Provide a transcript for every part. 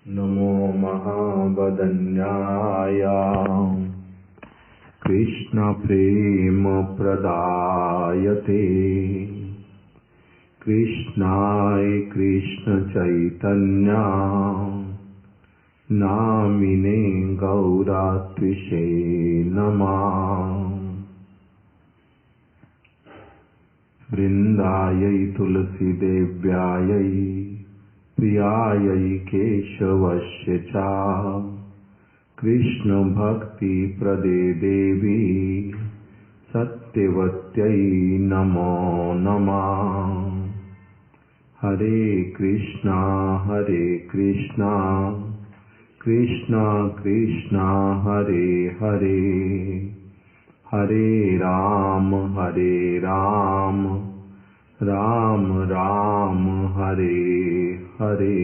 नमो महावदन्याय कृष्ण प्रेम प्रदायते कृष्णाय कृष्ण चैतन्य नामिने गौरात्विषे नमः। वृन्दायै तुलसीदेव्यायै प्रियायै केशवस्य च कृष्ण भक्ति प्रदे देवी सत्यवत्यै नमो नमः। हरे कृष्णा कृष्णा कृष्णा हरे हरे हरे राम राम राम हरे हरे।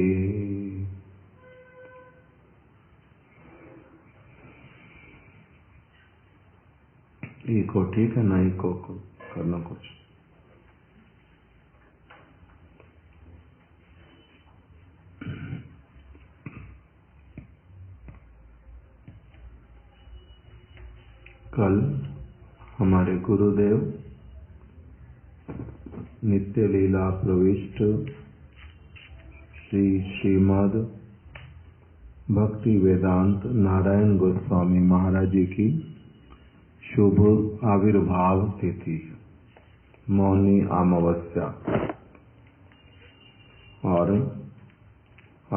इको ठीक है ना? इको को करना कुछ। कल हमारे गुरुदेव नित्य लीला प्रविष्ट श्री श्रीमद् भक्ति वेदांत नारायण गोस्वामी महाराज जी की शुभ आविर्भाव तिथि मौनी अमावस्या, और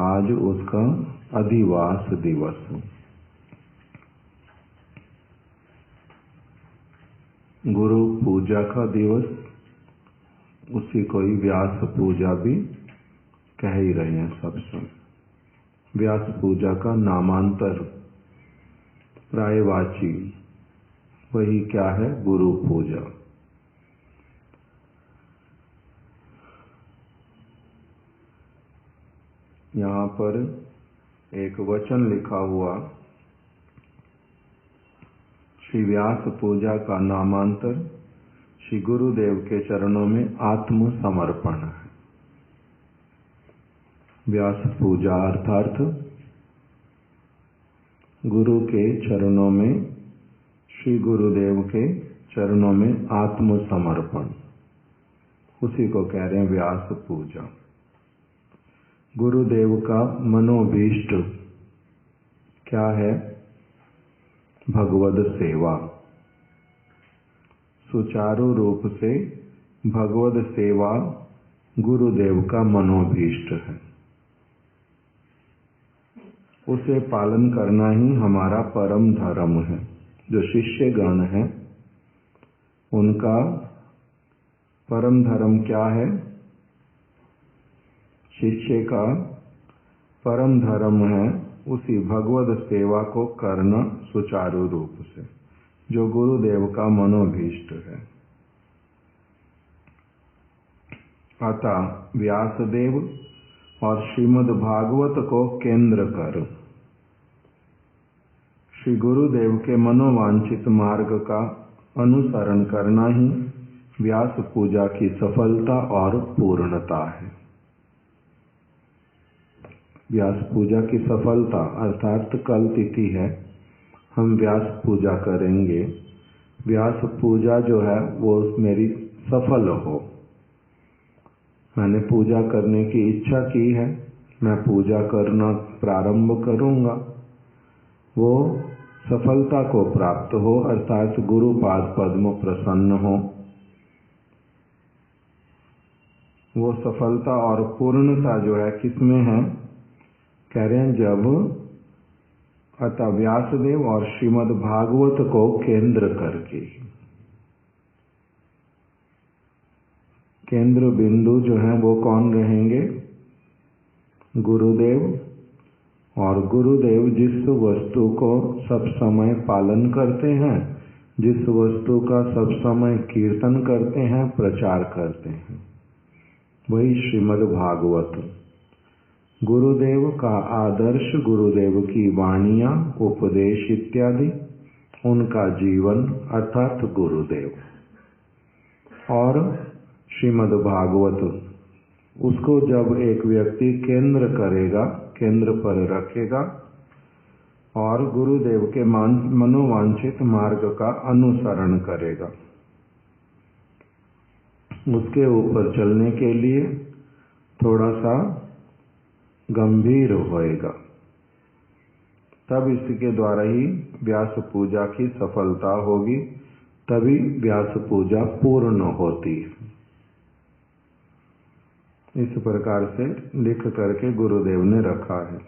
आज उसका अधिवास दिवस। गुरु पूजा का दिवस, उसी को ही व्यास पूजा भी कह ही रहे हैं सब समय। व्यास पूजा का नामांतर प्रायवाची वही क्या है? गुरु पूजा। यहाँ पर एक वचन लिखा हुआ, श्री व्यास पूजा का नामांतर श्री गुरुदेव के चरणों में आत्म समर्पण है। व्यास पूजा अर्थात गुरु के चरणों में, श्री गुरुदेव के चरणों में आत्म समर्पण, उसी को कह रहे हैं व्यास पूजा। गुरुदेव का मनोभीष्ट क्या है? भगवद सेवा। सुचारू रूप से भगवद सेवा गुरुदेव का मनोभीष्ट है। उसे पालन करना ही हमारा परम धर्म है। जो शिष्य गण है उनका परम धर्म क्या है? शिष्य का परम धर्म है उसी भगवद सेवा को करना सुचारू रूप से, जो गुरुदेव का मनोभीष्ट है। अतः व्यासदेव और श्रीमद् भागवत को केंद्र कर श्री गुरुदेव के मनोवांछित मार्ग का अनुसरण करना ही व्यास पूजा की सफलता और पूर्णता है। व्यास पूजा की सफलता अर्थात कल तिथि है, हम व्यास पूजा करेंगे। व्यास पूजा जो है वो मेरी सफल हो। मैंने पूजा करने की इच्छा की है, मैं पूजा करना प्रारंभ करूंगा, वो सफलता को प्राप्त हो, अर्थात गुरुपाद पद्म प्रसन्न हो। वो सफलता और पूर्णता जो है किसमें है? कह रहे हैं जब अतः व्यासदेव और श्रीमद् भागवत को केंद्र करके, केंद्र बिंदु जो है वो कौन रहेंगे? गुरुदेव। और गुरुदेव जिस वस्तु को सब समय पालन करते हैं, जिस वस्तु का सब समय कीर्तन करते हैं, प्रचार करते हैं, वही श्रीमद् भागवत। गुरुदेव का आदर्श, गुरुदेव की वाणियां, उपदेश इत्यादि, उनका जीवन अर्थात गुरुदेव। और श्रीमद् भागवत, उसको जब एक व्यक्ति केंद्र करेगा केंद्र पर रखेगा और गुरुदेव के मनोवांछित मार्ग का अनुसरण करेगा। उसके ऊपर चलने के लिए थोड़ा सा गंभीर होएगा, तब इसके द्वारा ही व्यास पूजा की सफलता होगी, तभी व्यास पूजा पूर्ण होती है। इस प्रकार से लिख करके गुरुदेव ने रखा है।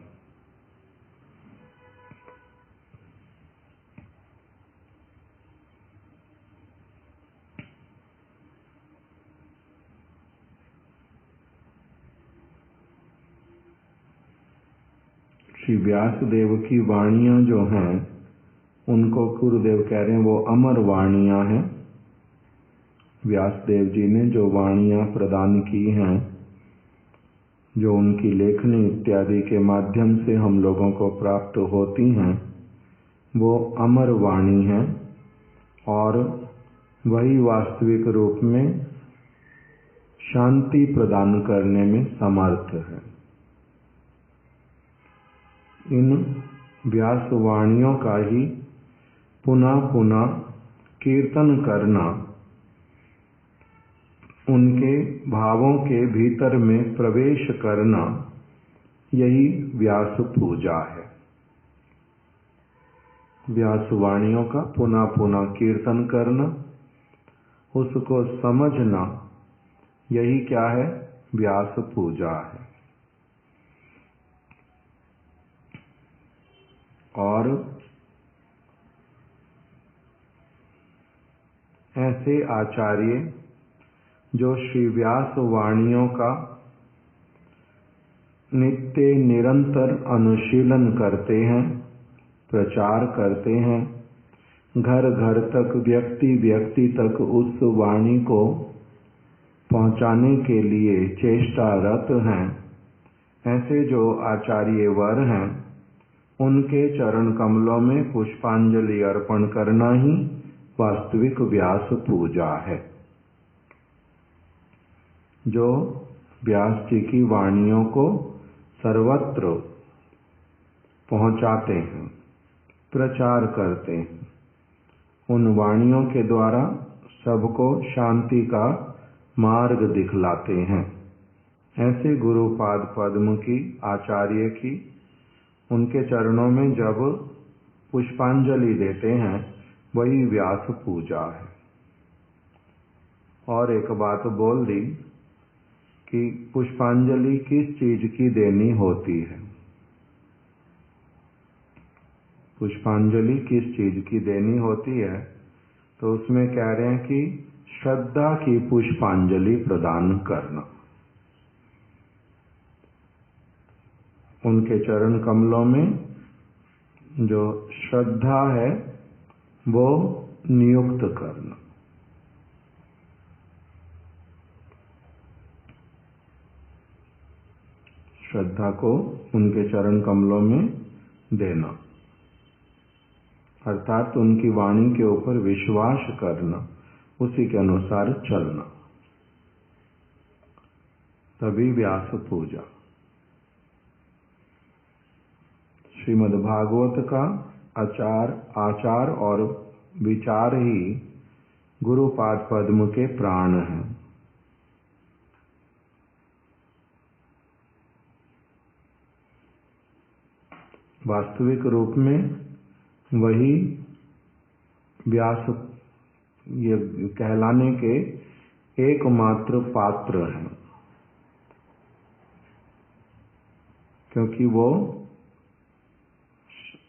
श्री व्यास देव की वाणियां जो हैं, उनको गुरुदेव कह रहे हैं वो अमर वाणियां हैं। व्यास देव जी ने जो वाणियां प्रदान की हैं, जो उनकी लेखनी इत्यादि के माध्यम से हम लोगों को प्राप्त होती हैं, वो अमर वाणी हैं और वही वास्तविक रूप में शांति प्रदान करने में समर्थ है। इन व्यास वाणियों का ही पुनः पुनः कीर्तन करना, उनके भावों के भीतर में प्रवेश करना, यही व्यास पूजा है। व्यास वाणियों का पुनः पुनः कीर्तन करना, उसको समझना, यही क्या है? व्यास पूजा है। और ऐसे आचार्य जो श्री व्यास वाणियों का नित्य निरंतर अनुशीलन करते हैं, प्रचार करते हैं, घर घर तक, व्यक्ति व्यक्ति तक उस वाणी को पहुंचाने के लिए चेष्टारत हैं, ऐसे जो आचार्य वर हैं, उनके चरण कमलों में पुष्पांजलि अर्पण करना ही वास्तविक व्यास पूजा है। जो व्यास जी की वाणियों को सर्वत्र पहुंचाते हैं, प्रचार करते हैं, उन वाणियों के द्वारा सबको शांति का मार्ग दिखलाते हैं। ऐसे गुरुपाद पद्म की, आचार्य की, उनके चरणों में जब पुष्पांजलि देते हैं, वही व्यास पूजा है। और एक बात बोल दी कि पुष्पांजलि किस चीज की देनी होती है। पुष्पांजलि किस चीज की देनी होती है, तो उसमें कह रहे हैं कि श्रद्धा की पुष्पांजलि प्रदान करना। उनके चरण कमलों में जो श्रद्धा है वो नियुक्त करना। श्रद्धा को उनके चरण कमलों में देना, अर्थात उनकी वाणी के ऊपर विश्वास करना, उसी के अनुसार चलना, तभी व्यास पूजा। श्रीमद् भागवत का आचार और विचार ही गुरुपाद पद्म के प्राण हैं। वास्तविक रूप में वही व्यास ये कहलाने के एकमात्र पात्र हैं, क्योंकि वो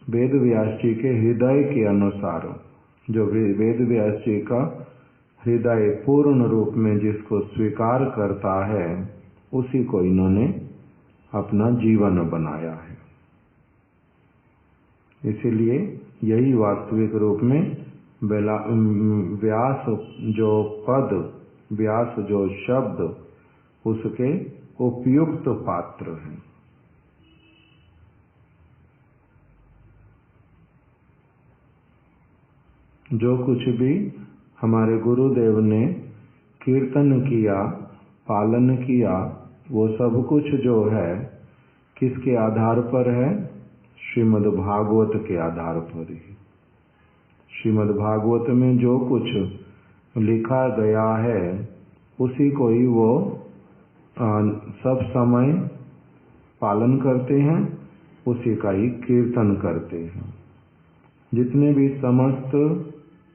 वेद व्यास जी के हृदय के अनुसार, जो वेद व्यास जी का हृदय पूर्ण रूप में जिसको स्वीकार करता है, उसी को इन्होंने अपना जीवन बनाया है। इसीलिए यही वास्तविक रूप में व्यास जो पद, व्यास जो शब्द, उसके उपयुक्त पात्र हैं। जो कुछ भी हमारे गुरुदेव ने कीर्तन किया, पालन किया, वो सब कुछ जो है किसके आधार पर है? श्रीमद् भागवत के आधार पर ही। श्रीमद् भागवत में जो कुछ लिखा गया है उसी को ही वो सब समय पालन करते हैं, उसी का ही कीर्तन करते हैं। जितने भी समस्त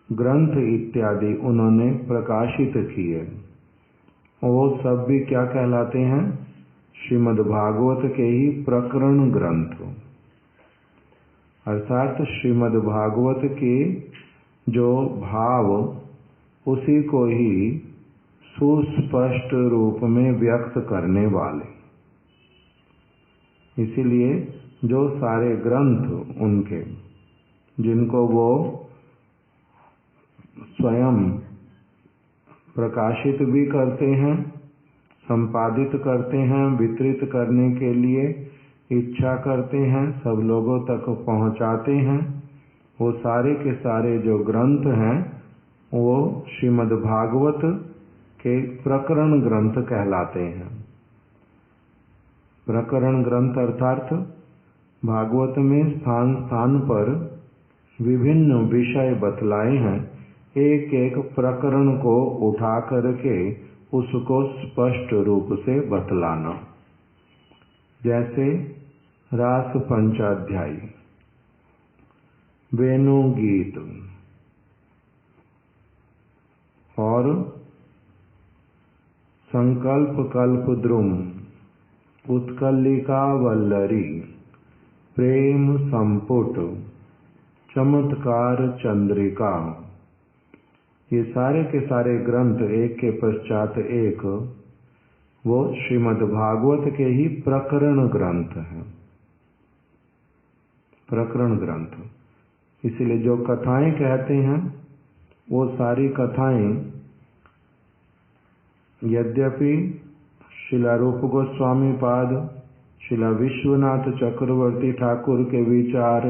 ग्रंथ इत्यादि उन्होंने प्रकाशित किए वो सब भी क्या कहलाते हैं? श्रीमद् भागवत के ही प्रकरण ग्रंथ। अर्थात श्रीमद् भागवत के जो भाव उसी को ही सुस्पष्ट रूप में व्यक्त करने वाले। इसीलिए जो सारे ग्रंथ उनके जिनको वो स्वयं प्रकाशित भी करते हैं, संपादित करते हैं, वितरित करने के लिए इच्छा करते हैं, सब लोगों तक पहुंचाते हैं, वो सारे के सारे जो ग्रंथ हैं वो श्रीमद् भागवत के प्रकरण ग्रंथ कहलाते हैं। प्रकरण ग्रंथ अर्थात भागवत में स्थान स्थान पर विभिन्न विषय बतलाए हैं, एक एक प्रकरण को उठा करके उसको स्पष्ट रूप से बतलाना। जैसे रास पंचाध्यायी, वेणु गीत और संकल्प कल्प द्रुम, उत्कलिका वल्लरी, प्रेम संपुट, चमत्कार चंद्रिका, ये सारे के सारे ग्रंथ एक के पश्चात एक वो श्रीमद् भागवत के ही प्रकरण ग्रंथ हैं। प्रकरण ग्रंथ, इसलिए जो कथाएं कहते हैं वो सारी कथाएं यद्यपि श्रीला रूप गोस्वामी पाद, श्रीला विश्वनाथ चक्रवर्ती ठाकुर के विचार,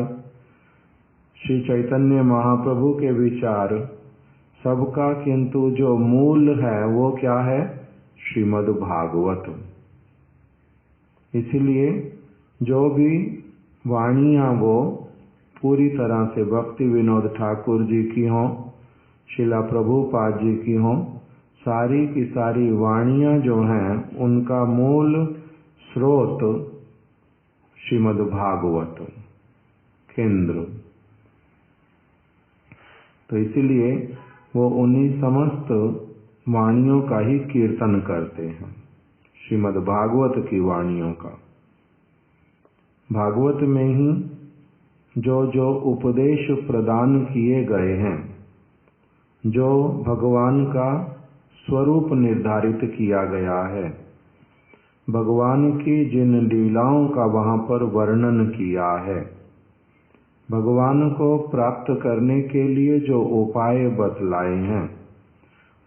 श्री चैतन्य महाप्रभु के विचार सबका, किंतु जो मूल है वो क्या है? श्रीमद् भागवत। इसलिए जो भी वाणियां वो पूरी तरह से भक्ति विनोद ठाकुर जी की हों, श्रीला प्रभुपाद जी की हों, सारी की सारी वाणियां जो हैं उनका मूल स्रोत श्रीमद् भागवत केंद्र। तो इसीलिए वो उन्हीं समस्त वाणियों का ही कीर्तन करते हैं, श्रीमद् भागवत की वाणियों का। भागवत में ही जो जो उपदेश प्रदान किए गए हैं, जो भगवान का स्वरूप निर्धारित किया गया है, भगवान की जिन लीलाओं का वहाँ पर वर्णन किया है, भगवान को प्राप्त करने के लिए जो उपाय बतलाए हैं,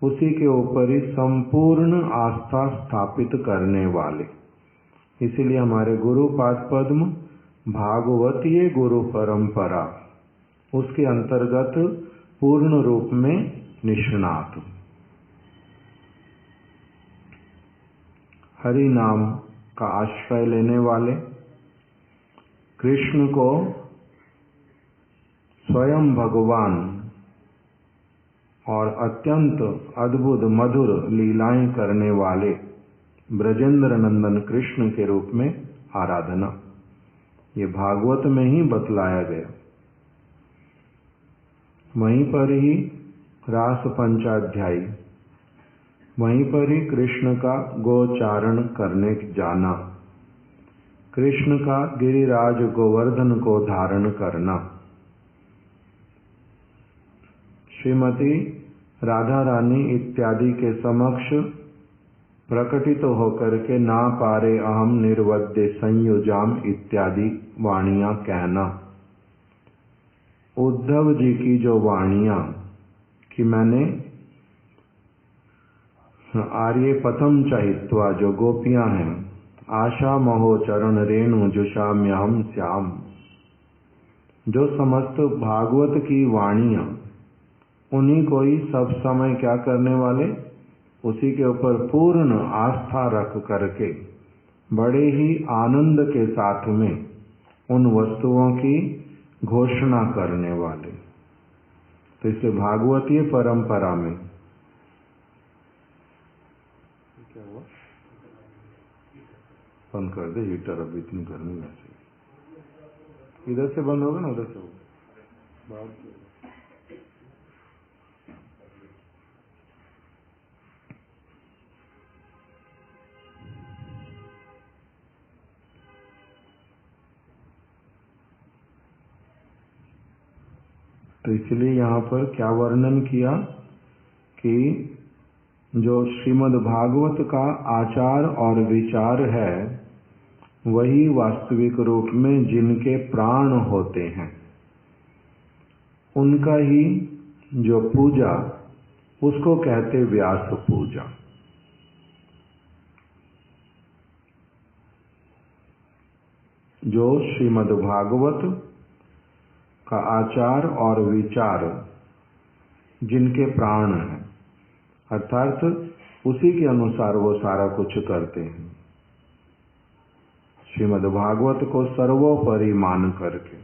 उसी के ऊपर ही संपूर्ण आस्था स्थापित करने वाले। इसीलिए हमारे गुरुपाद पद्म भागवतीय गुरु परंपरा उसके अंतर्गत पूर्ण रूप में निष्णात। हरि नाम का आश्रय लेने वाले, कृष्ण को स्वयं भगवान और अत्यंत अद्भुत मधुर लीलाएं करने वाले ब्रजेंद्र नंदन कृष्ण के रूप में आराधना, ये भागवत में ही बतलाया गया। वहीं पर ही रास पंचाध्यायी, वहीं पर ही कृष्ण का गोचारण करने जाना, कृष्ण का गिरिराज गोवर्धन को धारण करना, श्रीमती राधा रानी इत्यादि के समक्ष प्रकटित होकर के ना पारे अहम निर्वद्य संयुजाम इत्यादि वाणियां कहना, उद्धव जी की जो वाणियां कि मैंने आर्य पथम चहित्वा, जो गोपियां हैं, आशा महो चरण रेणु जुषाम्यहम श्याम, जो समस्त भागवत की वाणियां उन्हीं को ही सब समय क्या करने वाले, उसी के ऊपर पूर्ण आस्था रख करके बड़े ही आनंद के साथ में उन वस्तुओं की घोषणा करने वाले। तो इसे भागवतीय परंपरा में क्या हुआ, बंद कर दे हीटर, अभी इतनी गर्मी में से इधर से बंद होगा ना, उधर से होगा। तो इसलिए यहाँ पर क्या वर्णन किया कि जो श्रीमद् भागवत का आचार और विचार है वही वास्तविक रूप में जिनके प्राण होते हैं उनका ही जो पूजा, उसको कहते व्यास पूजा। जो श्रीमद् भागवत का आचार और विचार जिनके प्राण हैं, अर्थात उसी के अनुसार वो सारा कुछ करते हैं, श्रीमद् भागवत को सर्वोपरि मान करके।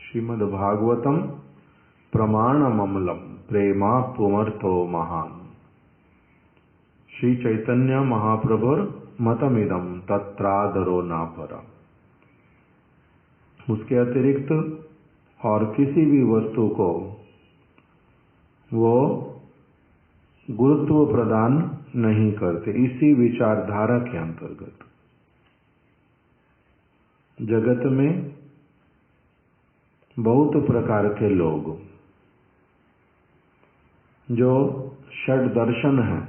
श्रीमद् भागवतम प्रमाणममलम प्रेमा पुमर्थो महान। श्री चैतन्य महाप्रभुर मतमिदम तत्रादरो ना परा। उसके अतिरिक्त और किसी भी वस्तु को वो गुरुत्व प्रदान नहीं करते। इसी विचारधारा के अंतर्गत जगत में बहुत प्रकार के लोग जो षड दर्शन हैं,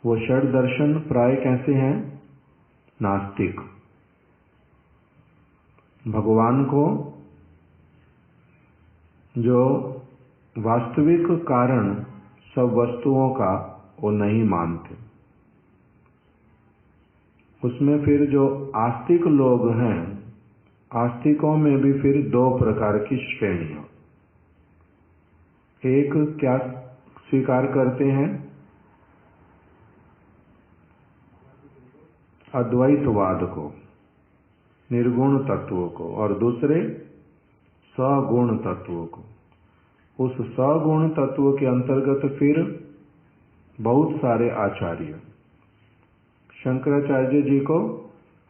वो षड दर्शन प्राय कैसे हैं? नास्तिक। भगवान को जो वास्तविक कारण सब वस्तुओं का वो नहीं मानते। उसमें फिर जो आस्तिक लोग हैं, आस्तिकों में भी फिर दो प्रकार की श्रेणियां। एक क्या स्वीकार करते हैं? अद्वैतवाद को, निर्गुण तत्व को, और दूसरे सगुण तत्व को। उस सगुण तत्व के अंतर्गत फिर बहुत सारे आचार्य, शंकराचार्य जी को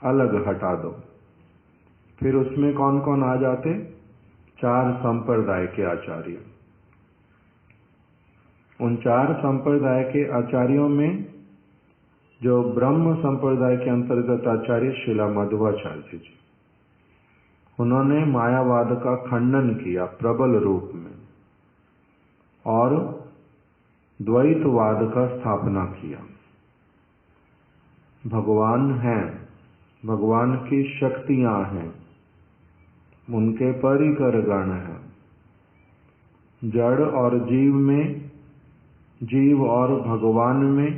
अलग हटा दो, फिर उसमें कौन कौन आ जाते? 4 संप्रदाय के आचार्य। उन 4 संप्रदाय के आचार्यों में जो ब्रह्म संप्रदाय के अंतर्गत आचार्य शिला मध्वाचार्य जी, उन्होंने मायावाद का खंडन किया प्रबल रूप में और द्वैतवाद का स्थापना किया। भगवान हैं, भगवान की शक्तियां हैं, उनके परिकर गण हैं। जड़ और जीव में, जीव और भगवान में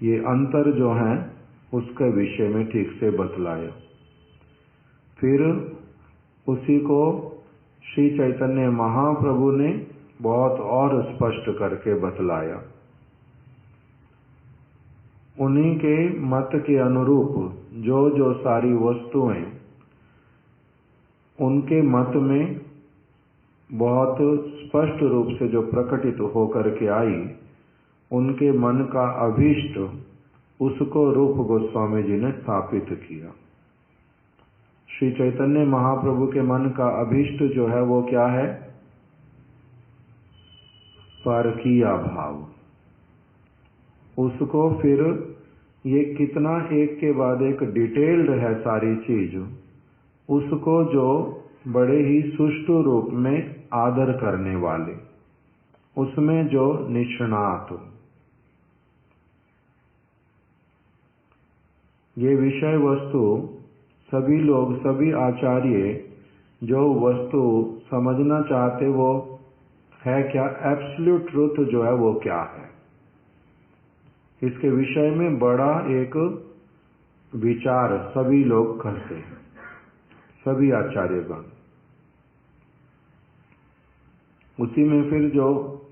ये अंतर जो है उसके विषय में ठीक से बतलाया। फिर उसी को श्री चैतन्य महाप्रभु ने बहुत और स्पष्ट करके बतलाया। उन्हीं के मत के अनुरूप जो जो सारी वस्तुएं उनके मत में बहुत स्पष्ट रूप से जो प्रकटित होकर के आई, उनके मन का अभीष्ट, उसको रूप गोस्वामी जी ने स्थापित किया। श्री चैतन्य महाप्रभु के मन का अभीष्ट जो है वो क्या है? परकीया भाव। उसको फिर ये कितना एक के बाद एक डिटेल्ड है सारी चीज, उसको जो बड़े ही सुष्ठु रूप में आदर करने वाले, उसमें जो निष्णात, ये विषय वस्तु सभी लोग, सभी आचार्य जो वस्तु समझना चाहते वो है क्या, एब्सोल्यूट ट्रुथ जो है वो क्या है, इसके विषय में बड़ा एक विचार सभी लोग करते हैं, सभी आचार्यगण। उसी में फिर जो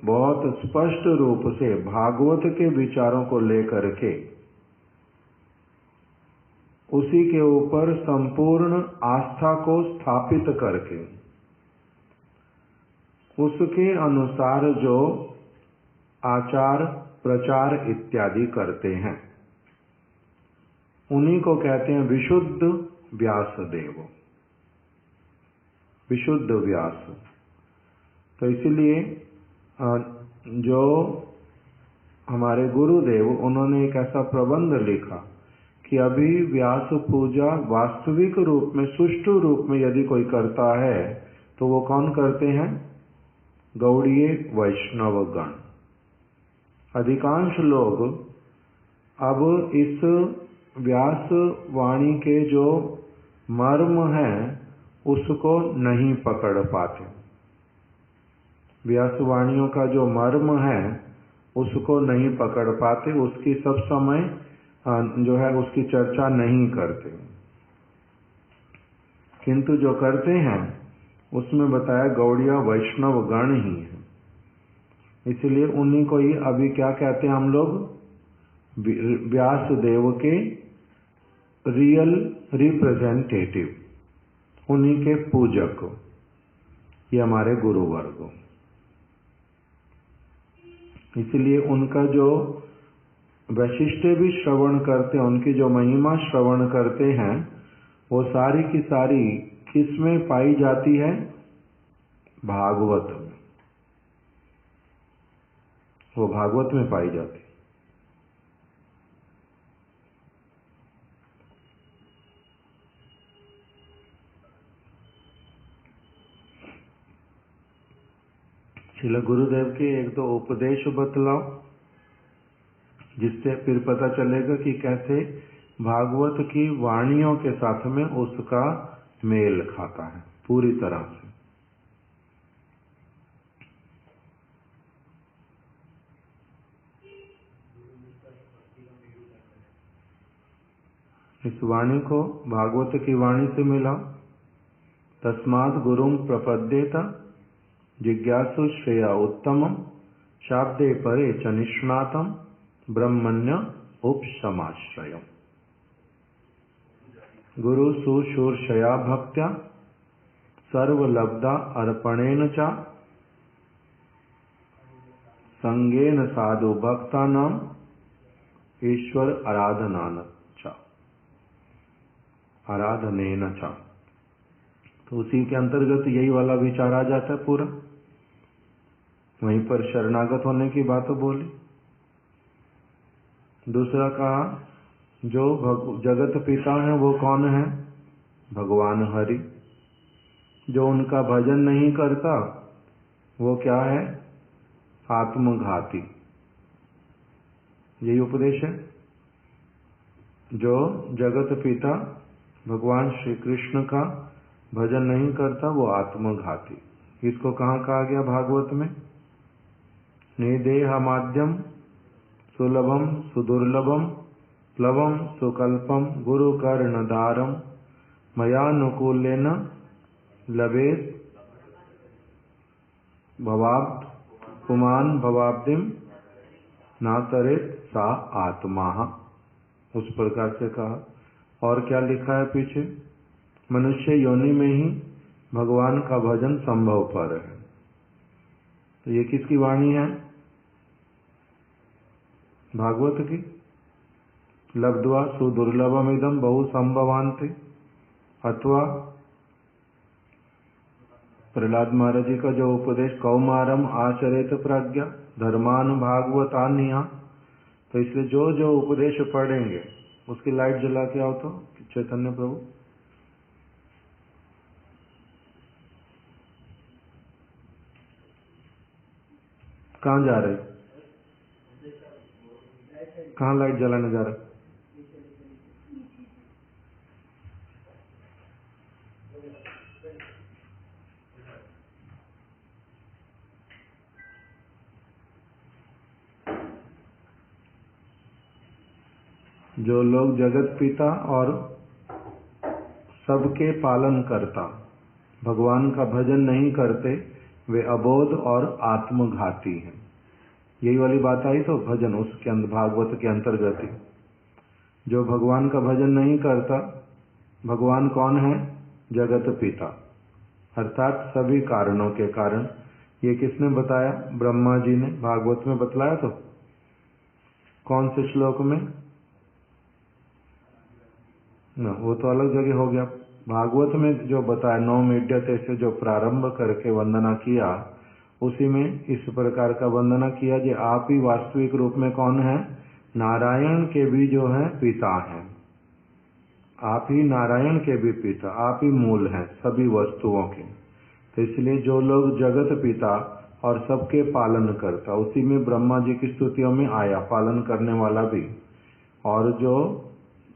बहुत स्पष्ट रूप से भागवत के विचारों को लेकर के उसी के ऊपर संपूर्ण आस्था को स्थापित करके उसके अनुसार जो आचार प्रचार इत्यादि करते हैं, उन्हीं को कहते हैं विशुद्ध व्यासदेव, विशुद्ध व्यास। तो इसलिए जो हमारे गुरुदेव, उन्होंने एक ऐसा प्रबंध लिखा कि अभी व्यास पूजा वास्तविक रूप में, सुष्ठु रूप में यदि कोई करता है तो वो कौन करते हैं? गौड़ीय वैष्णव गण। अधिकांश लोग अब इस व्यास वाणी के जो मर्म है उसको नहीं पकड़ पाते। व्यास वाणियों का जो मर्म है उसको नहीं पकड़ पाते, उसकी सब समय जो है उसकी चर्चा नहीं करते। किंतु जो करते हैं उसमें बताया गौड़िया वैष्णव गण ही है। इसलिए उन्हीं को ही अभी क्या कहते हैं हम लोग? व्यास देव के रियल रिप्रेजेंटेटिव, उन्हीं के पूजक, ये हमारे गुरुवर्ग। इसलिए उनका जो वैशिष्ट्य भी श्रवण करते हैं, उनकी जो महिमा श्रवण करते हैं, वो सारी की सारी किसमें पाई जाती है? भागवत में। वो भागवत में पाई जाती है। श्रील गुरुदेव के एक दो उपदेश बतलाओ, जिससे फिर पता चलेगा कि कैसे भागवत की वाणियों के साथ में उसका मेल खाता है पूरी तरह से। इस वाणी को भागवत की वाणी से मिला। तस्मात् गुरुं प्रपद्येत जिज्ञासु श्रेया उत्तमं शाब्दे परे च निष्णातं ब्रह्मण्य उपशमाश्रयम्। गुरु सुशूर्षया भक्त्या सर्वलब्धा अर्पणेन च संगेन साधु भक्तानां ईश्वर आराधनान च आराधनेन च। तो उसी के अंतर्गत यही वाला विचार आ जाता है पूरा। वहीं पर शरणागत होने की बात बोली। दूसरा कहा जो जगत पिता है वो कौन है? भगवान हरि। जो उनका भजन नहीं करता वो क्या है? आत्मघाती। यही उपदेश है। जो जगत पिता भगवान श्री कृष्ण का भजन नहीं करता वो आत्मघाती। इसको कहाँ कहा गया भागवत में? निदेह माध्यम सुलभम सुदुर्लभम प्लवम सुकल्पम गुरु कर्णधारम मयानुकूलेन लभेत भवाब्द पुमान भवाब्दिम ना तरेत सा आत्मा। उस प्रकार से कहा। और क्या लिखा है पीछे? मनुष्य योनि में ही भगवान का भजन संभव पर है। तो ये किसकी वाणी है? भागवत की। लब्ध्वा सुदुर्लभमिदं बहु संभवान्ते। अथवा प्रहलाद महाराज जी का जो उपदेश कौमारम आचरित प्रज्ञा धर्मान भागवतान्या। तो इसलिए जो जो उपदेश पढ़ेंगे उसकी लाइट जला के आओ तो चैतन्य प्रभु। कहाँ जा रहे? कहाँ लाइट जलाने जा रहे? जो लोग जगत पिता और सबके पालन करता भगवान का भजन नहीं करते, वे अबोध और आत्मघाती हैं। यही वाली बात आई तो भजन उसके अंदर भागवत के अंतर्गत ही। जो भगवान का भजन नहीं करता, भगवान कौन है? जगत पिता, अर्थात सभी कारणों के कारण। ये किसने बताया? ब्रह्मा जी ने भागवत में बतलाया। तो कौन से श्लोक में? ना, वो तो अलग जगह हो गया। भागवत में जो बताया, नौ मीड्यते से जो प्रारंभ करके वंदना किया, उसी में इस प्रकार का वंदना किया कि आप ही वास्तविक रूप में कौन है? नारायण के भी जो है पिता हैं। आप ही नारायण के भी पिता, आप ही मूल हैं सभी वस्तुओं के। तो इसलिए जो लोग जगत पिता और सबके पालन करता, उसी में ब्रह्मा जी की स्तुतियों में आया पालन करने वाला भी। और जो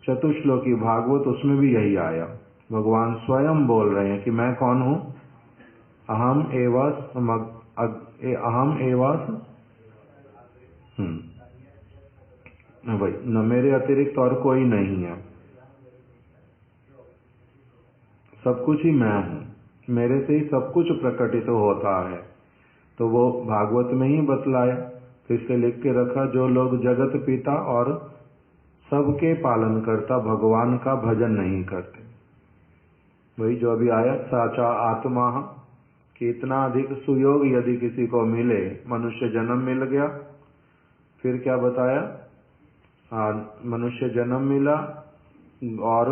चतुश्लोकी भागवत, उसमें भी यही आया। भगवान स्वयं बोल रहे हैं कि मैं कौन हूं? अहम एवं भाई न, मेरे अतिरिक्त और कोई नहीं है, सब कुछ ही मैं हूं, मेरे से ही सब कुछ प्रकटित होता है। तो वो भागवत में ही बतलाया। तो इससे लिख के रखा, जो लोग जगत पिता और सबके पालन करता भगवान का भजन नहीं करते। वही जो अभी आया, साचा आत्मा, कि इतना अधिक सुयोग यदि किसी को मिले, मनुष्य जन्म मिल गया, फिर क्या बताया? मनुष्य जन्म मिला और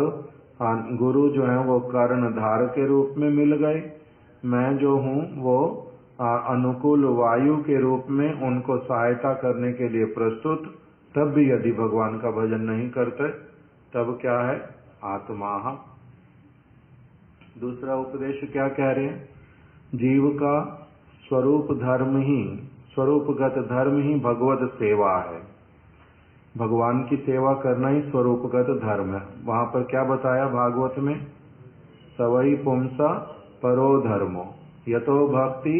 गुरु जो है वो कर्णधार के रूप में मिल गए। मैं जो हूँ वो अनुकूल वायु के रूप में उनको सहायता करने के लिए प्रस्तुत। तब भी यदि भगवान का भजन नहीं करते, तब क्या है? आत्मा। दूसरा उपदेश क्या कह रहे हैं? जीव का स्वरूप धर्म ही, स्वरूपगत धर्म ही भगवत सेवा है। भगवान की सेवा करना ही स्वरूपगत धर्म है। वहां पर क्या बताया भागवत में? सवई पुंसा परो धर्मो यतो भक्ति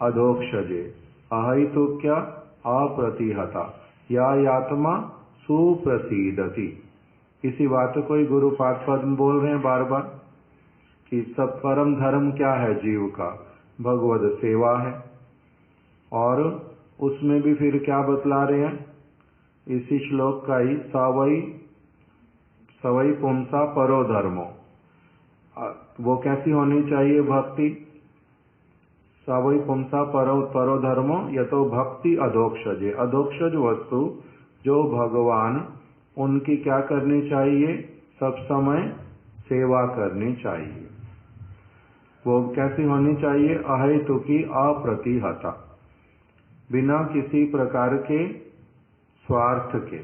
अधोक्षजे अहितुक्या अप्रतिहता या यात्मा सुप्रसीदति। इसी बात को ही गुरुपाद पद्म बोल रहे हैं बार बार कि सब परम धर्म क्या है जीव का? भगवत सेवा है। और उसमें भी फिर क्या बतला रहे हैं? इसी श्लोक का ही, सवई पुंसा परो धर्मो, वो कैसी होनी चाहिए भक्ति? सवई पुंसा परो धर्मो यतो भक्ति अधोक्षजे। अधोक्षज वस्तु जो भगवान, उनकी क्या करनी चाहिए? सब समय सेवा करनी चाहिए। वो कैसी होनी चाहिए? अहेतुकी अप्रतिहता, बिना किसी प्रकार के स्वार्थ के,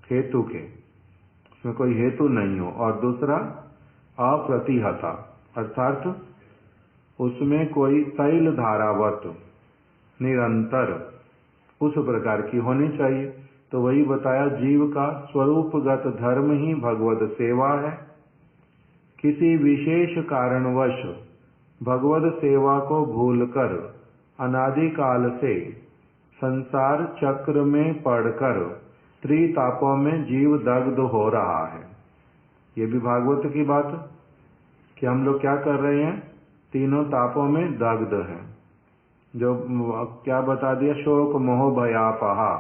हेतु के, उसमें कोई हेतु नहीं हो। और दूसरा अप्रतिहता, अर्थात उसमें कोई तैल धारावत निरंतर उस प्रकार की होनी चाहिए। तो वही बताया, जीव का स्वरूपगत धर्म ही भगवत सेवा है। किसी विशेष कारणवश भगवत सेवा को भूलकर अनादिकाल से संसार चक्र में पड़कर त्रितापों में जीव दग्ध हो रहा है। ये भी भागवत की बात कि हम लोग क्या कर रहे हैं? तीनों तापों में दग्ध हैं। जो क्या बता दिया? शोक मोह भयापहा,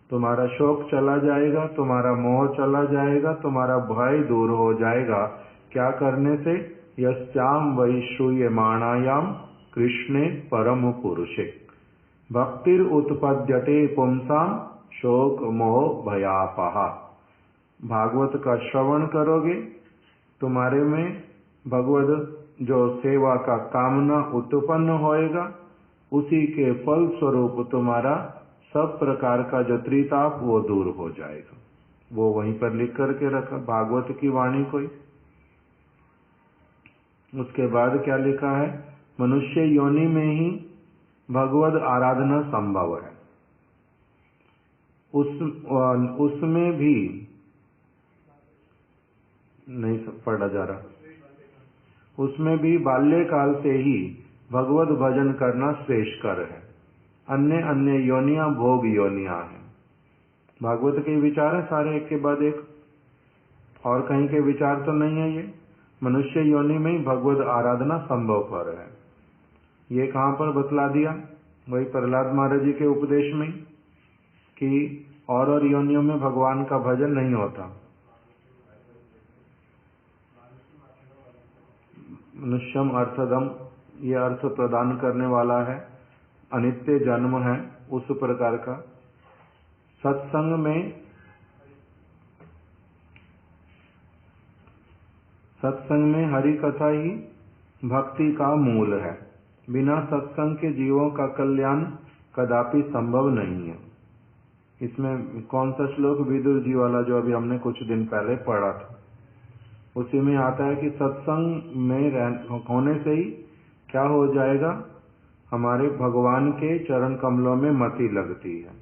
तुम्हारा शोक चला जाएगा, तुम्हारा मोह चला जाएगा, तुम्हारा भय दूर हो जाएगा। क्या करने से? यस्याम वैश्रूयमाणायाम कृष्णे परम पुरुषे भक्तिर उत्पद्यते पुंसाम शोक मोह भयापहा। भागवत का श्रवण करोगे, तुम्हारे में भगवत जो सेवा का कामना उत्पन्न होएगा, उसी के फल स्वरूप तुम्हारा सब प्रकार का जो त्रिताप वो दूर हो जाएगा। वो वहीं पर लिख करके रखा भागवत की वाणी को। उसके बाद क्या लिखा है? मनुष्य योनि में ही भगवत आराधना संभव है। उसमें भी नहीं पढ़ा जा रहा, उसमें भी बाल्यकाल से ही भगवत भजन करना श्रेष्ठकर है। अन्य अन्य योनियां भोग योनियां हैं। भागवत के विचार है सारे एक के बाद एक, और कहीं के विचार तो नहीं है। ये मनुष्य योनि में ही भगवत आराधना संभव पर है। ये कहाँ पर बतला दिया? वही प्रहलाद महाराज जी के उपदेश में कि और योनियों में भगवान का भजन नहीं होता। मनुष्यम अर्थदम, ये अर्थ प्रदान करने वाला है, अनित्य जन्म है, उस प्रकार का। सत्संग में हरि कथा ही भक्ति का मूल है। बिना सत्संग के जीवों का कल्याण कदापि संभव नहीं है। इसमें कौन सा श्लोक? विदुर जी वाला, जो अभी हमने कुछ दिन पहले पढ़ा था। उसी में आता है कि सत्संग में होने से ही क्या हो जाएगा? हमारे भगवान के चरण कमलों में मति लगती है।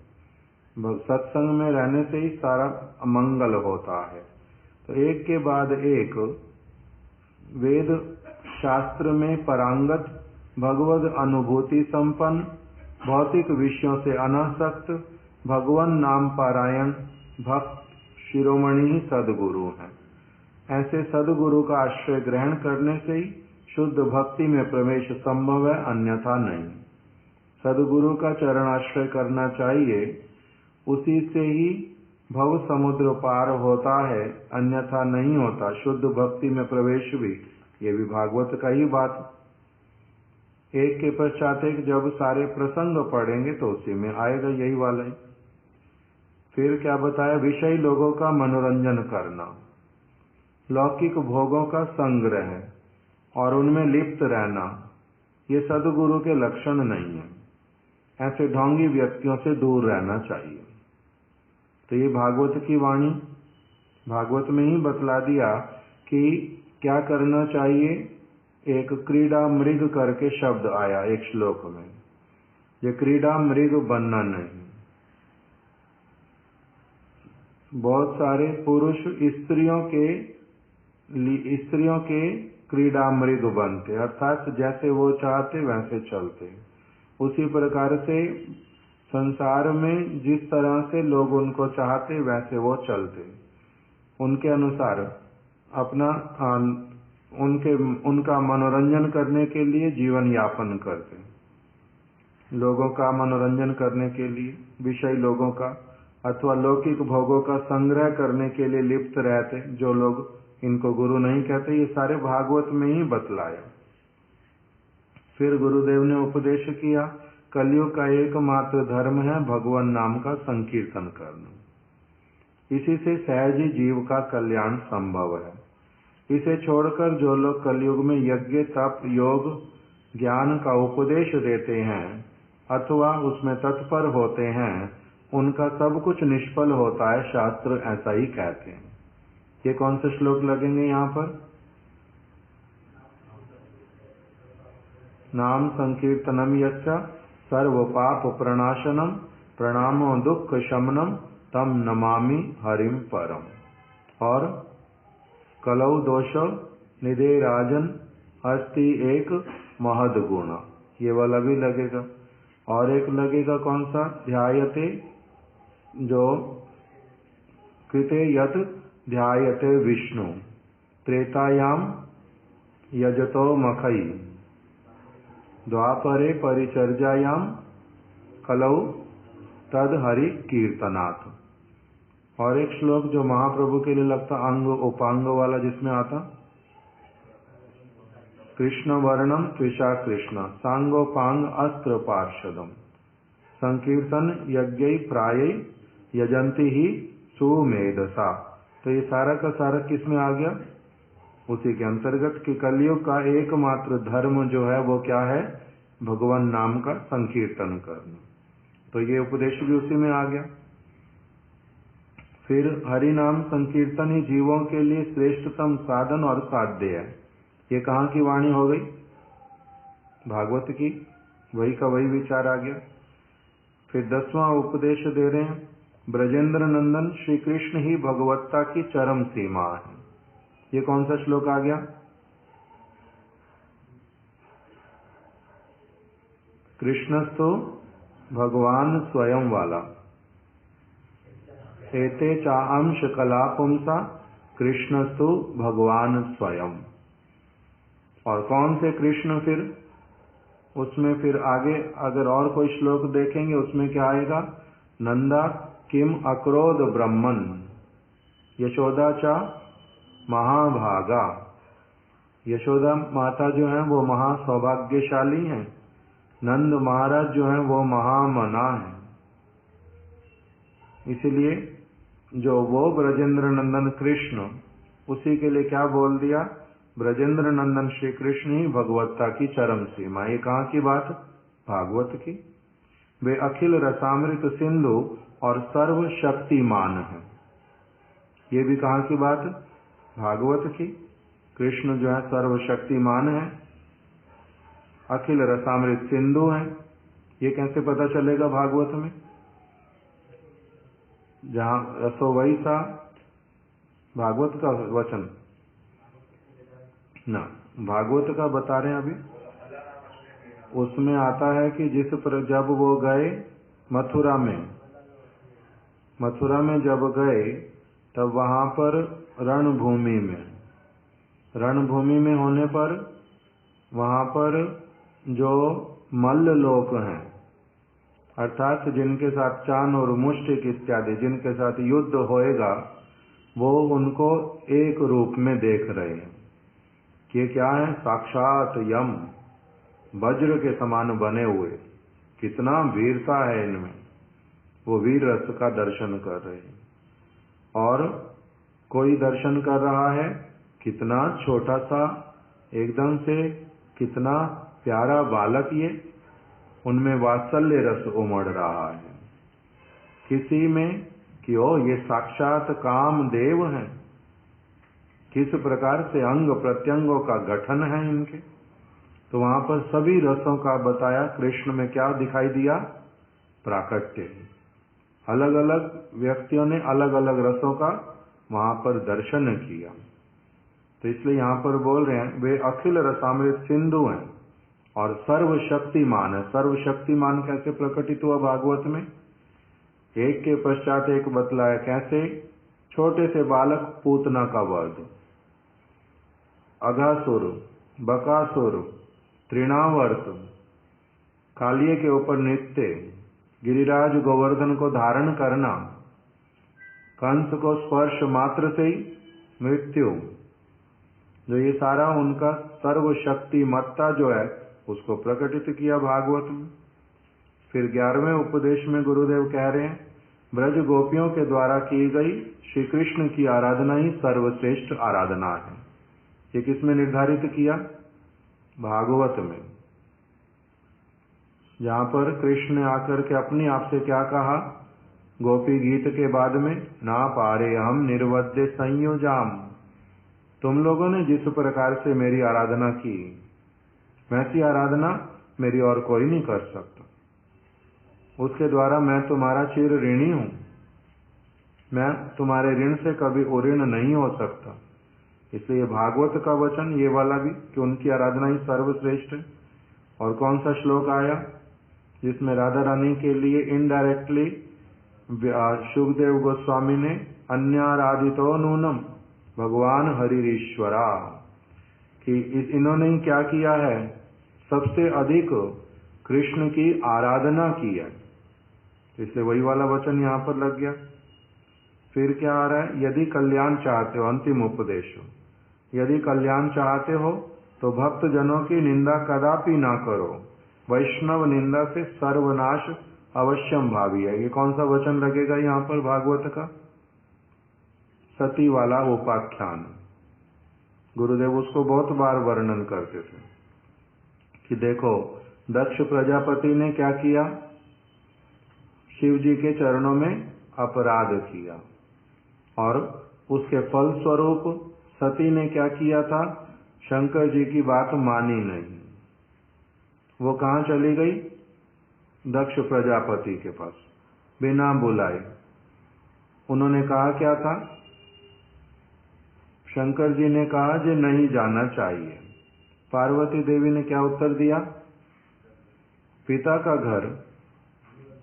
सत्संग में रहने से ही सारा मंगल होता है। तो एक के बाद एक वेद शास्त्र में पारंगत, भगवद अनुभूति संपन्न, भौतिक विषयों से अनासक्त, भगवान नाम पारायण भक्त शिरोमणि ही सदगुरु हैं। ऐसे सदगुरु का आश्रय ग्रहण करने से ही शुद्ध भक्ति में प्रवेश संभव है, अन्यथा नहीं। सदगुरु का चरण आश्रय करना चाहिए, उसी से ही भव समुद्र पार होता है, अन्यथा नहीं होता। शुद्ध भक्ति में प्रवेश भी, ये भी भागवत का ही बात। एक के पश्चात एक जब सारे प्रसंग पढ़ेंगे तो उसी में आएगा यही वाला ही। फिर क्या बताया? विषयी लोगों का मनोरंजन करना, लौकिक भोगों का संग्रह और उनमें लिप्त रहना, ये सदगुरु के लक्षण नहीं है। ऐसे ढोंगी व्यक्तियों से दूर रहना चाहिए। तो ये भागवत की वाणी, भागवत में ही बतला दिया कि क्या करना चाहिए। एक क्रीड़ा मृग करके शब्द आया एक श्लोक में। ये क्रीड़ा मृग बनना नहीं। बहुत सारे पुरुष स्त्रियों के क्रीड़ा मृग बनते, अर्थात जैसे वो चाहते वैसे चलते। उसी प्रकार से संसार में जिस तरह से लोग उनको चाहते वैसे वो चलते, उनके अनुसार अपना उनका मनोरंजन करने के लिए जीवन यापन करते। लोगों का मनोरंजन करने के लिए, विषय लोगों का अथवा लौकिक भोगों का संग्रह करने के लिए लिप्त रहते। जो लोग इनको गुरु नहीं कहते, ये सारे भागवत में ही बतलाया। फिर गुरुदेव ने उपदेश किया, कलयुग का एकमात्र धर्म है भगवान नाम का संकीर्तन करना। इसी से सहज ही जीव का कल्याण संभव है। इसे छोड़कर जो लोग कलयुग में यज्ञ, तप, योग, ज्ञान का उपदेश देते हैं अथवा उसमें तत्पर होते हैं, उनका सब कुछ निष्फल होता है। शास्त्र ऐसा ही कहते हैं। ये कौन से श्लोक लगेंगे यहाँ पर? नाम संकीर्तनम यच्च सर्व पाप प्रणाशनम प्रणामो दुख शमनम तम नमामि हरिम परम। और कलौ दोष निधे राजन अस्ति एक महद गुण, ये वाला भी लगेगा। और एक लगेगा कौन सा? ध्यायते, जो कृते यत ध्यायते विष्णु त्रेतायाम यजतो मखई द्वापरे परिचर्यायाम कलौ तद हरि कीर्तनाथ। और एक श्लोक जो महाप्रभु के लिए लगता अंग उपांग वाला, जिसमें आता कृष्ण वर्णम त्विषा कृष्ण सांगोपांग अस्त्र पार्षदम संकीर्तन यज्ञ प्राय यजंती ही सुमेधसा। तो ये सारा का सारा किस में आ गया? उसी के अंतर्गत कि कलयुग का एकमात्र धर्म जो है वो क्या है? भगवान नाम का संकीर्तन करना। तो ये उपदेश भी उसी में आ गया। फिर हरि नाम संकीर्तन ही जीवों के लिए श्रेष्ठतम साधन और साध्य है। ये कहाँ की वाणी हो गई? भागवत की। वही का वही विचार आ गया। फिर 10वां उपदेश दे रहे हैं, ब्रजेंद्र नंदन श्री कृष्ण ही भगवत्ता की चरम सीमा है। ये कौन सा श्लोक आ गया? कृष्णस्तु भगवान स्वयं वाला। एते चाअंश कला पुंसा कृष्णस्तु भगवान स्वयं। और कौन से कृष्ण? फिर उसमें फिर आगे अगर और कोई श्लोक देखेंगे उसमें क्या आएगा, नंदा किम अक्रोध ब्रह्मन यशोदा चा महाभागा। यशोदा माता जो है वो महा सौभाग्यशाली हैं, नंद महाराज जो हैं वो महामना हैं। इसलिए जो वो ब्रजेंद्र नंदन कृष्ण, उसी के लिए क्या बोल दिया, ब्रजेंद्र नंदन श्री कृष्ण ही भगवत्ता की चरम सीमा। ये कहाँ की बात, भागवत की। वे अखिल रसामृत सिंधु और सर्व शक्तिमान है। ये भी कहाँ की बात, भागवत की। कृष्ण जो है सर्व शक्तिमान है, अखिल रसामृत सिंधु है। ये कैसे पता चलेगा भागवत में, जहां रसो वही सा भागवत का वचन ना, भागवत का बता रहे हैं अभी। उसमें आता है कि जिस पर जब वो गए मथुरा में जब गए तब वहां पर रणभूमि में होने पर वहां पर जो मल्ल लोक हैं, अर्थात जिनके साथ चान और मुष्टिक इत्यादि जिनके साथ युद्ध होएगा, वो उनको एक रूप में देख रहे हैं कि क्या है, साक्षात यम वज्र के समान बने हुए, कितना वीरता है इनमें। वो वीर रस का दर्शन कर रहे हैं। और कोई दर्शन कर रहा है, कितना छोटा सा एकदम से, कितना प्यारा बालक ये, उनमें वात्सल्य रस उमड़ रहा है किसी में कि ओ ये साक्षात काम देव हैं। किस प्रकार से अंग प्रत्यंगों का गठन है इनके। तो वहां पर सभी रसों का बताया। कृष्ण में क्या दिखाई दिया, प्राकट्य। अलग अलग व्यक्तियों ने अलग अलग रसों का वहां पर दर्शन किया। तो इसलिए यहां पर बोल रहे हैं वे अखिल रसामृत सिंधु हैं और सर्वशक्तिमान है। सर्वशक्तिमान कैसे प्रकटित हुआ भागवत में, एक के पश्चात एक बतलाया। कैसे, छोटे से बालक पूतना का वध, अघासुर, बकासुर, तृणावर्त, कालिए के ऊपर नृत्य, गिरिराज गोवर्धन को धारण करना, कंस को स्पर्श मात्र से ही मृत्यु, जो ये सारा उनका सर्वशक्तिमत्ता जो है उसको प्रकटित किया भागवत में। फिर 11वें उपदेश में गुरुदेव कह रहे हैं, ब्रज गोपियों के द्वारा की गई श्री कृष्ण की आराधना ही सर्वश्रेष्ठ आराधना है। ये किसमें निर्धारित किया, भागवत में। जहां पर कृष्ण ने आकर के अपनी आप से क्या कहा, गोपी गीत के बाद में, ना पारे हम निर्वद्य संयोजाम। तुम लोगों ने जिस प्रकार से मेरी आराधना की, वैसी आराधना मेरी और कोई नहीं कर सकता। उसके द्वारा मैं तुम्हारा चिर ऋणी हूं, मैं तुम्हारे ऋण से कभी उऋण नहीं हो सकता। इसलिए भागवत का वचन ये वाला भी कि उनकी आराधना ही सर्वश्रेष्ठ है। और कौन सा श्लोक आया जिसमें राधा रानी के लिए इनडायरेक्टली शुकदेव गोस्वामी ने अन्याराधितो नूनम भगवान हरिरीश्वरा, कि इन्होंने ही क्या किया है, सबसे अधिक कृष्ण की आराधना की है। इसलिए वही वाला वचन यहाँ पर लग गया। फिर क्या आ रहा है, यदि कल्याण चाहते हो, अंतिम उपदेश, यदि कल्याण चाहते हो तो भक्त जनों की निंदा कदापि ना करो, वैष्णव निंदा से सर्वनाश अवश्यम भावी है। ये कौन सा वचन लगेगा यहाँ पर भागवत का, सती वाला उपाख्यान। गुरुदेव उसको बहुत बार वर्णन करते थे कि देखो दक्ष प्रजापति ने क्या किया, शिव जी के चरणों में अपराध किया और उसके फल स्वरूप सती ने क्या किया था, शंकर जी की बात मानी नहीं। वो कहाँ चली गई, दक्ष प्रजापति के पास, बिना बुलाए। उन्होंने कहा क्या था, शंकर जी ने कहा जी नहीं जाना चाहिए। पार्वती देवी ने क्या उत्तर दिया, पिता का घर,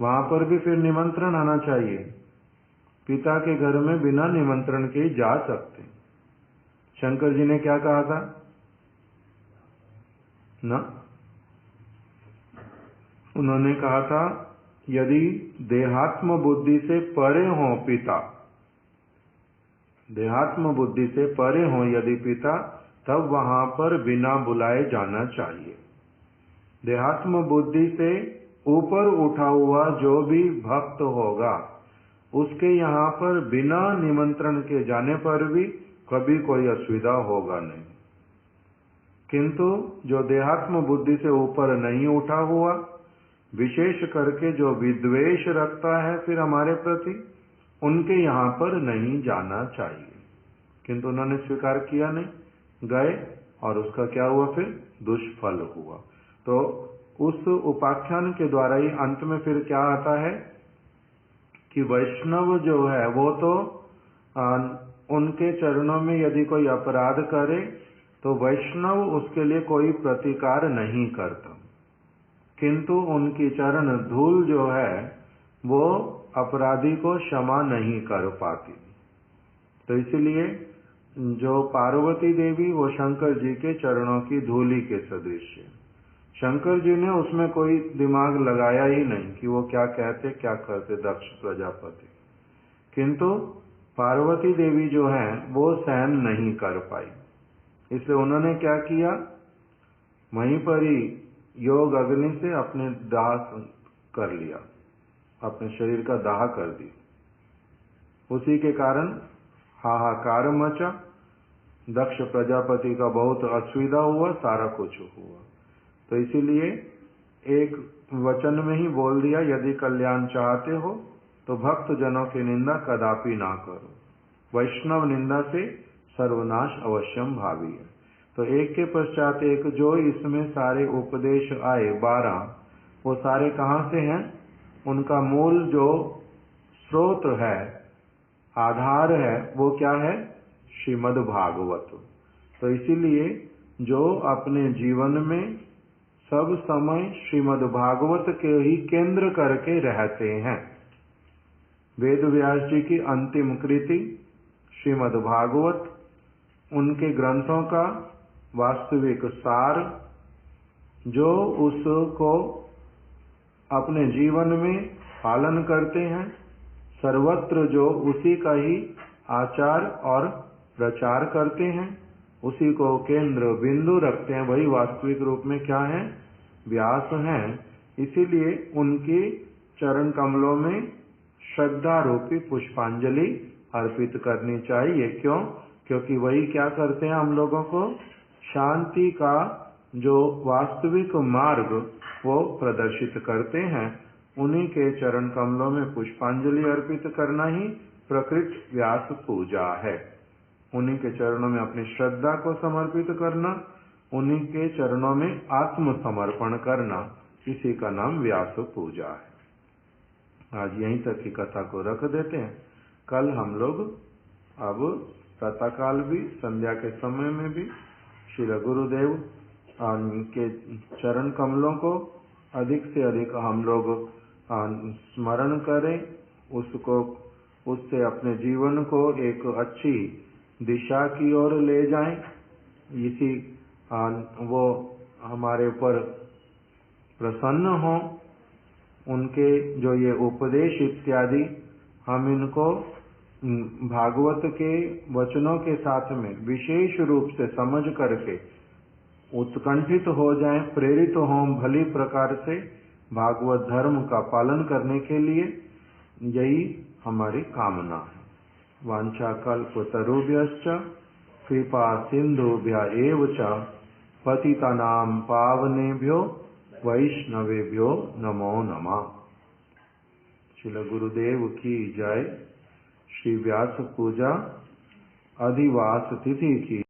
वहां पर भी फिर निमंत्रण आना चाहिए। पिता के घर में बिना निमंत्रण के ही जा सकते। शंकर जी ने क्या कहा था ना, उन्होंने कहा था यदि देहात्म बुद्धि से परे हो पिता, देहात्म बुद्धि से परे हो यदि पिता, तब वहां पर बिना बुलाए जाना चाहिए। देहात्म बुद्धि से ऊपर उठा हुआ जो भी भक्त होगा उसके यहाँ पर बिना निमंत्रण के जाने पर भी कभी कोई असुविधा होगा नहीं, किंतु जो देहात्म बुद्धि से ऊपर नहीं उठा हुआ, विशेष करके जो विद्वेष रखता है फिर हमारे प्रति, उनके यहाँ पर नहीं जाना चाहिए। किंतु उन्होंने स्वीकार किया नहीं, गए और उसका क्या हुआ, फिर दुष्फल हुआ। तो उस उपाख्यान के द्वारा ही अंत में फिर क्या आता है कि वैष्णव जो है वो तो उनके चरणों में यदि कोई अपराध करे तो वैष्णव उसके लिए कोई प्रतिकार नहीं करता, किंतु उनकी चरण धूल जो है वो अपराधी को क्षमा नहीं कर पाती। तो इसलिए जो पार्वती देवी वो शंकर जी के चरणों की धूली के सदृश है। शंकर जी ने उसमें कोई दिमाग लगाया ही नहीं कि वो क्या कहते क्या करते दक्ष प्रजापति, किंतु पार्वती देवी जो है वो सहन नहीं कर पाई, इसलिए उन्होंने क्या किया, वहीं पर ही योग अग्नि से अपने दाह कर लिया, अपने शरीर का दाह कर दी। उसी के कारण हाहाकार मचा, दक्ष प्रजापति का बहुत असुविधा हुआ, सारा कुछ हुआ। तो इसीलिए एक वचन में ही बोल दिया, यदि कल्याण चाहते हो तो भक्त जनों की निंदा कदापि ना करो, वैष्णव निंदा से सर्वनाश अवश्यम भावी है। तो एक के पश्चात एक जो इसमें सारे उपदेश आए 12, वो सारे कहाँ से हैं, उनका मूल जो स्रोत है, आधार है, वो क्या है, श्रीमद् भागवत। तो इसीलिए जो अपने जीवन में सब समय श्रीमद् भागवत के ही केंद्र करके रहते हैं, वेद व्यास जी की अंतिम कृति श्रीमद् भागवत, उनके ग्रंथों का वास्तविक सार, जो उसको अपने जीवन में पालन करते हैं, सर्वत्र जो उसी का ही आचार और प्रचार करते हैं, उसी को केंद्र बिंदु रखते हैं, वही वास्तविक रूप में क्या है, व्यास हैं। इसीलिए उनके चरण कमलों में श्रद्धा रूपी पुष्पांजलि अर्पित करनी चाहिए। क्यों? क्योंकि वही क्या करते हैं, हम लोगों को शांति का जो वास्तविक मार्ग वो प्रदर्शित करते हैं। उन्हीं के चरण कमलों में पुष्पांजलि अर्पित करना ही प्रकृत व्यास पूजा है। उन्हीं के चरणों में अपनी श्रद्धा को समर्पित करना, उन्हीं के चरणों में आत्म समर्पण करना, इसी का नाम व्यास पूजा है। आज यहीं तक की कथा को रख देते हैं। कल हम लोग अब प्रातःकाल भी, संध्या के समय में भी श्री गुरुदेव के चरण कमलों को अधिक से अधिक हम लोग स्मरण करें, उसको, उससे अपने जीवन को एक अच्छी दिशा की ओर ले जाएं। इसी वो हमारे ऊपर प्रसन्न हो, उनके जो ये उपदेश इत्यादि, हम इनको भागवत के वचनों के साथ में विशेष रूप से समझ करके उत्कंठित हो जाएं, प्रेरित हों भली प्रकार से भागवत धर्म का पालन करने के लिए। यही हमारी कामना है। वाञ्छाकल्पतरुभ्यश्च कृपा सिन्धुभ्य एव च पतितानां पावनेभ्यो वैष्णवेभ्यो नमो नमः। श्री गुरुदेव की जय। श्री व्यास पूजा अधिवास तिथि की